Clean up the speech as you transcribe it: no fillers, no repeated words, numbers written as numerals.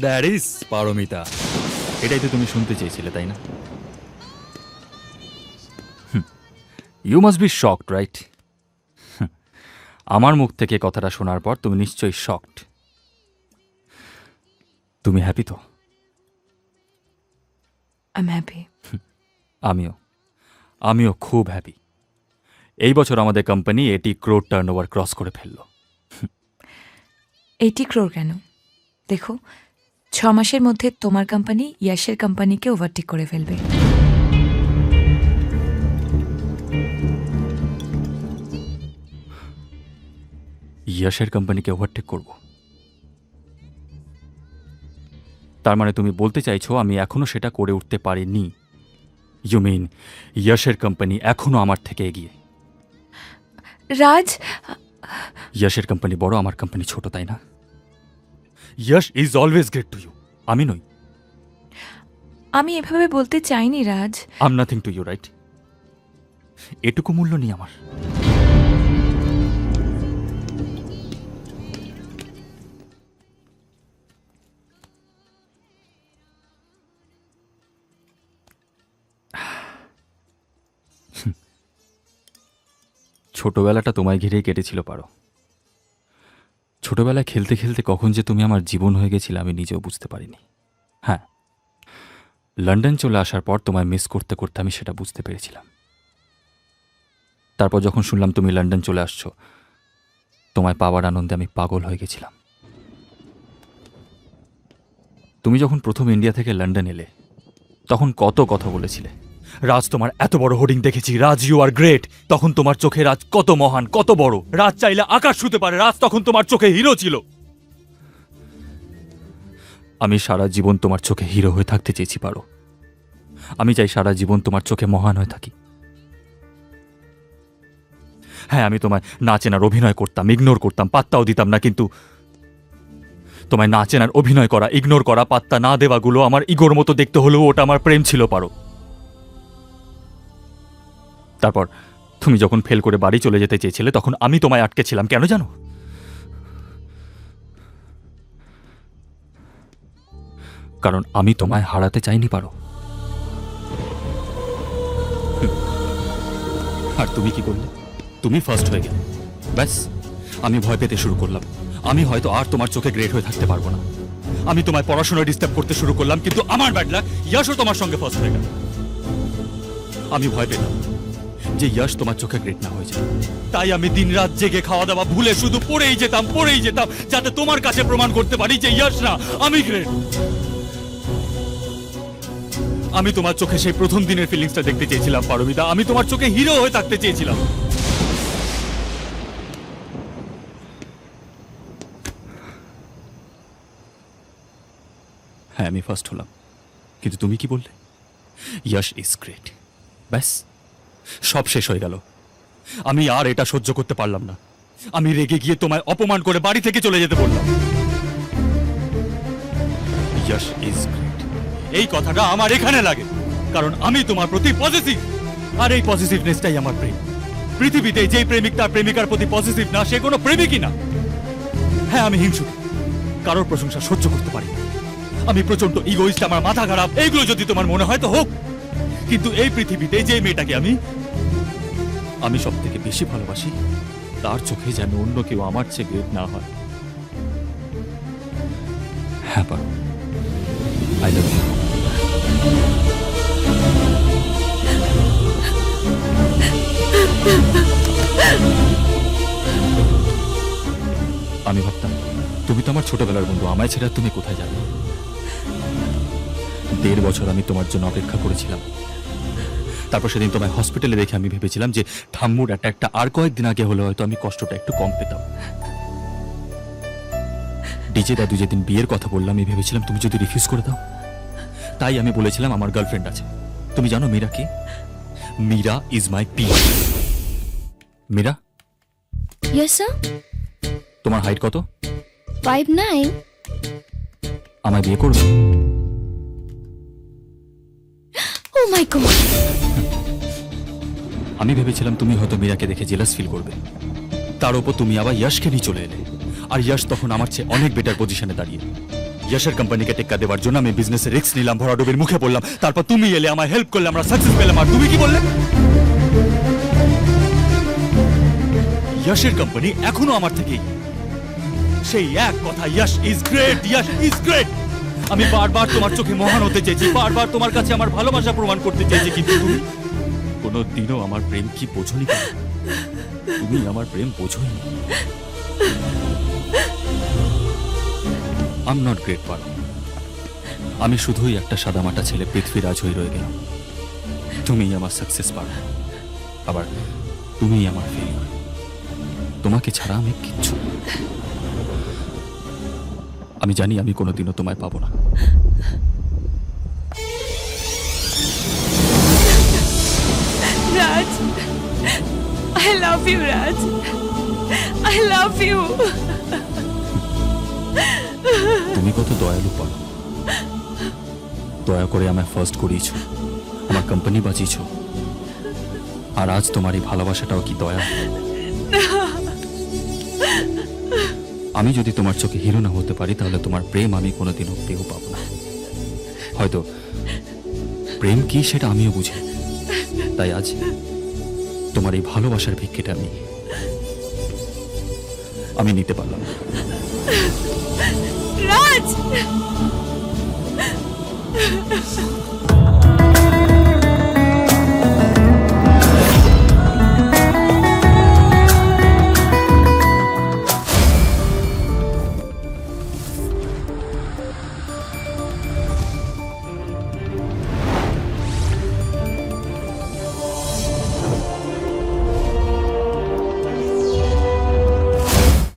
That is Paromita. এটাই তো তুমি শুনতে চেয়েছিলে, তাই না? You must be shocked, right? আমার মুখ থেকে কথাটা শোনার পর তুমি নিশ্চয়ই শকড। তুমি হ্যাপি তো? I'm happy. আমিও খুব হ্যাপি। এই বছর আমাদের কোম্পানি 80 crore টার্নওভার ক্রস করে ফেলল। 80 crore কেন? দেখো, 6 মাসের মধ্যে তোমার কোম্পানি ইয়াশের কোম্পানিকে ওভারটেক করে ফেলবে। ইয়াশের কোম্পানিকে ওভারটেক করব? তার মানে তুমি বলতে চাইছো আমি এখনো সেটা করে উঠতে পারিনি? ইউ মিন ইয়াশের কোম্পানি এখনো আমার থেকে এগিয়ে? রাজ, ইয়াশের কোম্পানি বড়, আমার কোম্পানি ছোট, তাই না? Yash is always great to you, আমি নই। আমি এভাবে বলতে চাইনি Raj. I am nothing to you, right? এটুকু মূল্য নেই আমার। ছোটবেলাটা তোমায় ঘিরেই কেটেছিল পারো। ছোটবেলায় খেলতে খেলতে কখন যে তুমি আমার জীবন হয়ে গেছিলে আমি নিজেও বুঝতে পারিনি। হ্যাঁ, লন্ডন চলে আসার পর তোমায় মিস করতে করতে আমি সেটা বুঝতে পেরেছিলাম। তারপর যখন শুনলাম তুমি লন্ডন চলে আসছো, তোমায় পাওয়ার আনন্দে আমি পাগল হয়ে গেছিলাম। তুমি যখন প্রথম ইন্ডিয়া থেকে লন্ডন এলে তখন কত কথা বলেছিলে, রাজ তোমার এত বড় হোর্ডিং দেখেছি, রাজ ইউ আর গ্রেট। তখন তোমার চোখে রাজ কত মহান, কত বড়। রাজ চাইলে আকাশ ছুঁতে পারে, রাজ তখন তোমার চোখে হিরো ছিল। আমি সারা জীবন তোমার চোখে হিরো হয়ে থাকতে চেয়েছি পারো। আমি চাই সারা জীবন তোমার চোখে মহান হয়ে থাকি। হ্যাঁ, আমি তোমায় না চেনার অভিনয় করতাম, ইগনোর করতাম, পাত্তাও দিতাম না, কিন্তু তোমায় না চেনার অভিনয় করা, ইগনোর করা, পাত্তা না দেওয়াগুলো আমার ইগোর মতো দেখতে হলেও ওটা আমার প্রেম ছিল পারো। তারপর তুমি যখন ফেল করে বাড়ি চলে যেতে চেয়েছিলে তখন আমি তোমায় আটকে ছিলাম, কেন জানো? কারণ আমি তোমায় হারাতে চাইনি পারো। আর তুমি কি করলে? তুমি ফার্স্ট হয়ে গেলে, ব্যাস আমি ভয় পেতে শুরু করলাম। আমি হয়তো আর তোমার চোখে গ্রেট হয়ে থাকতে পারবো না। আমি তোমায় পড়াশোনায় ডিস্টার্ব করতে শুরু করলাম, কিন্তু আমার ব্যাড লাক, ইয়াশও তোমার সঙ্গে ফার্স্ট হয়ে গেল। আমি ভয় পেলাম যে ইয়াশ তোমার চোখে গ্রেট না হয়ে যায়। তাই আমি দিনরাত জেগে খাওয়া দাওয়া ভুলে শুধু পড়েই যেতাম, যাতে তোমার কাছে প্রমাণ করতে পারি যে ইয়াশ না, আমি গ্রেট। আমি তোমার চোখে সেই প্রথম দিনের ফিলিংসটা দেখতে চেয়েছিলাম পারমিতা। আমি তোমার চোখে হিরো হয়ে থাকতে চেয়েছিলাম। হ্যাঁ, আমি ফার্স্ট হলাম, কিন্তু তুমি কি বললে? Yash is great. ব্যাস সব শেষ হয়ে গেল। আমি আর এটা সহ্য করতে পারলাম না। আমি রেগে গিয়ে তোমায় অপমান করে বাড়ি থেকে চলে যেতে বললাম। ইয়াশ ইজ গ্রেট, এই কথাটা আমার এখানে লাগে কারণ আমি তোমার প্রতি পজিটিভ, আর এই পজিটিভনেসটাই আমার প্রেম। পৃথিবীতে যেই প্রেমিক তার প্রেমিকার প্রতি পজিটিভ না, সে কোনো প্রেমিকই না। হ্যাঁ, আমি হিংসুক, কারোর প্রশংসা সহ্য করতে পারি। আমি প্রচন্ড ইগোইস্ট, আমার মাথা খারাপ। এইগুলো যদি তোমার মনে হয় তো হোক, কিন্তু এই পৃথিবীতে যে মেয়েটাকে আমি সব থেকে বেশি ভালোবাসি তার চোখে যেন অন্য কেউ আমার চেয়ে গ্রেট না হয়। হ্যাঁ পারো, আই লাভ ইউ। আমি ভাবতাম তুমি তো আমার ছোটবেলার বন্ধু, আমায় ছেড়ে তুমি কোথায় যাবে? 1.5 বছর আমি তোমার জন্য অপেক্ষা করেছিলাম। তারপর সেদিন তোমায় হসপিটালে দেখে আমি ভেবেছিলাম যে ঠাম্মুর অ্যাটাকটা আর কয়েকদিন আগে হলে হয়তো আমি কষ্টটা একটু কম পেতাম। ডিজে দাদু যেদিন বিয়ের কথা বললাম, আমি ভেবেছিলাম তুমি যদি রিফিউজ করে দাও। তাই আমি বলেছিলাম আমার গার্লফ্রেন্ড আছে। তুমি জানো মীরা কি? Meera is my peace. Meera, Yes, sir. তোমার হাইট কত? 5'9". আমায় বিয়ে করবে? Oh my God. আমি ভেবেছিলাম তুমি হয়তো মীরাকে দেখে জেলাস ফিল করবে। তার উপর তুমি আবার ইয়াশকে নিয়ে চলে এলে, আর ইয়াশ তখন আমার চেয়ে অনেক বেটার পজিশনে দাঁড়িয়ে। যশের কোম্পানিকে টেক্কা দেওয়ার জন্য আমি বিজনেসে রিস্ক নিলাম, ভরাডুবির মুখে পড়লাম, তারপর তুমি এলে আমায় হেল্প করলে, আমরা সাকসেস পেলাম। আর তুমি কি বললে? যশের কোম্পানি এখনো আমার থেকেই। সেই এক কথা, Yash is great, Yash is great. আমি বারবার তোমার চোখে মহান হতে চেয়েছি, বারবার তোমার কাছে আমার ভালোবাসা প্রমাণ করতে চেয়েছি, কিন্তু তুমি কোনোদিনও আমার প্রেম কি বোঝনি কেন? তুমি আমার প্রেম বোঝোই। আই এম নট গ্রেট পার। আমি শুধুই একটা সাদামাটা ছেলে, পৃথ্বীরাজ হয়ে রয়ে গেলাম। তুমিই আমার সাকসেস পার, আবার তুমিই আমার ফেলিওর। তোমাকে ছাড়া আমি কিচ্ছু। আমি জানি আমি কোনোদিনও তোমায় পাবো না। রাজ, I love you, Raj. I love you. তুমি কত দয়ালু পারো। দয়া করে আমায় ফার্স্ট করিয়েছ, আমার কোম্পানি বাঁচিয়েছ, আর আজ তোমার এই ভালোবাসাটাও কি দয়া? আমি যদি তোমার চোখে হিরো না হতে পারি, তাহলে তোমার প্রেম আমি কোনোদিনও পেয়েও পাবো না। হয়তো প্রেম কি সেটা আমিও বুঝি, তাই আজ তোমার এই ভালোবাসার ভিক্ষেটা আমি নিতে পারলাম না। রাজ